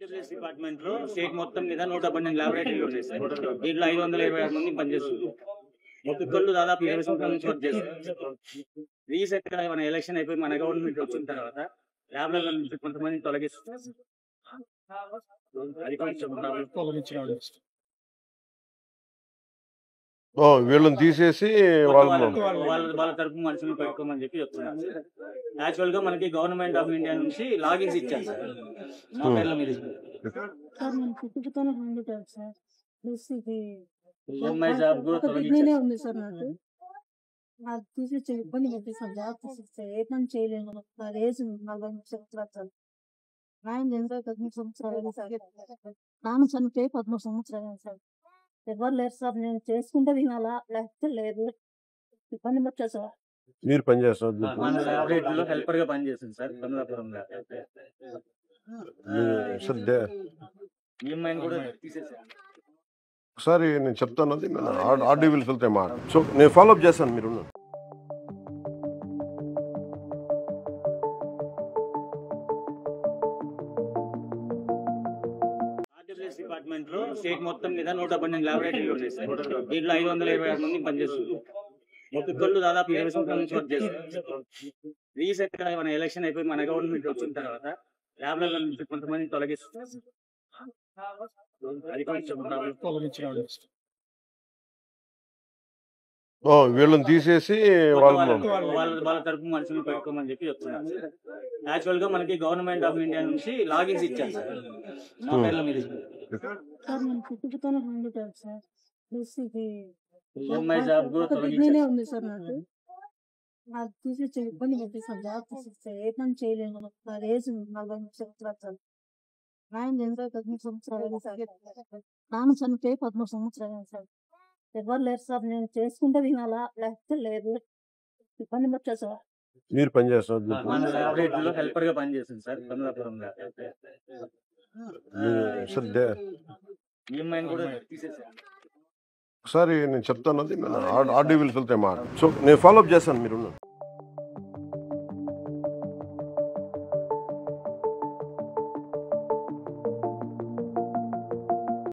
Artificial department లో state మొత్తం మీద 118 ల్యాబొరేటరీలు ఉన్నాయి సార్. దీంట్లో 526 మంది పనిచేస్తున్నారు. ఒక్కొక్కళ్ళు దాదాపు 20 సంవత్సరాల నుంచి వర్క్ చేస్తారు. రీసెంట్ గా మన ఎలక్షన్ అయిపోయి మన గవర్నమెంట్ వచ్చిన తర్వాత ల్యాబ్ల నుంచి కొంతమంది తొలగిస్తున్నారు. అది కొంచెం వీళ్ళని తీసేసి వాళ్ళ తరపు మనుషులు పెట్టుకోమని చెప్పి చెప్తున్నారు. యాక్చువల్ గా మనకి గవర్నమెంట్ ఆఫ్ ఇండియా నుంచి లాగిన్స్ ఇచ్చారు సార్. ఆ పేర్ల మీద ఈఎంఐ జాబ్ కూడా తొలగించారు. ఉంది సార్ నాకు అది తీసి ఇబ్బంది పెట్టి సార్ జాబ్ తీసిస్తే ఏ పని చేయలేము. సార్ ఏజ్ 40 సంవత్సరాలు ఆయన ఎంత 13 సంవత్సరాలు సార్. నాన్న చనిపోయి 13 సంవత్సరాలు సార్. ఎవరు లేరు సార్. నేను చేసుకుంటే వినాలా లేకపోతే లేదు. ఇబ్బంది పట్టా సార్. మీరు పనిచేస్తారు మన ల్యాబొరేటరీలో హెల్పర్ గా పనిచేస్తుంది సార్. కమలాపురంలో ఈఎంఐ కూడా తీసేసారు. ఒకసారి నేను చెప్తాను, అది ఆర్డీవీలు వెళ్తే మాట. సో నేను ఫాలోఅప్ చేస్తాను. మీరు డిపార్ట్మెంట్ లో స్టేట్ మొత్తం మీద 118 ల్యాబొరేటరీలు ఉన్నాయి సార్. దీంట్లో 526 మంది పనిచేస్తున్నారు. ఒక్కొక్కళ్ళు దాదాపు 20 సంవత్సరాల నుంచి వర్క్ చేస్తారు. రీసెంట్ గా మన ఎలక్షన్ అయిపోయి మన గవర్నమెంట్ వచ్చిన తర్వాత ల్యాబ్ల నుంచి కొంతమంది తొలగిస్తున్నారు. అది కొంచెం వీళ్ళని తీసేసి వాళ్ళ తరపు మనుషులు పెట్టుకోమని చెప్పి చెప్తున్నారు. యాక్చువల్ గా మనకి గవర్నమెంట్ ఆఫ్ ఇండియా నుంచి లాగిన్స్ ఇచ్చారు సార్. ఆ పేర్ల మీద ఈఎంఐ జాబ్ కూడా తొలగించారు. ఉంది సార్ నాకు అది తీసి ఇబ్బంది పెట్టి సార్ జాబ్ తీసిస్తే ఏ పని చేయలేము. సార్ ఏజ్ 40 సంవత్సరాలు సార్. ఆయన ఎంత 13 సంవత్సరాలు సార్. నాన్న చనిపోయి 13 సంవత్సరాలు సార్. ఎవరు లేరు సార్. నేను చేసుకుంటే వినాలా లేకపోతే లేదు. ఇబ్బంది పట్టా సార్. మీరు పనిచేస్తారు మన ల్యాబొరేటరీలో హెల్పర్ గా పనిచేస్తుంది సార్. కమలాపురంలో ఈఎంఐ కూడా తీసేసారు. ఒకసారి నేను చెప్తాను, అది ఆర్డీవీలు వెళ్తే మాట. సో నేను ఫాలోఅప్ చేస్తాను. మీరు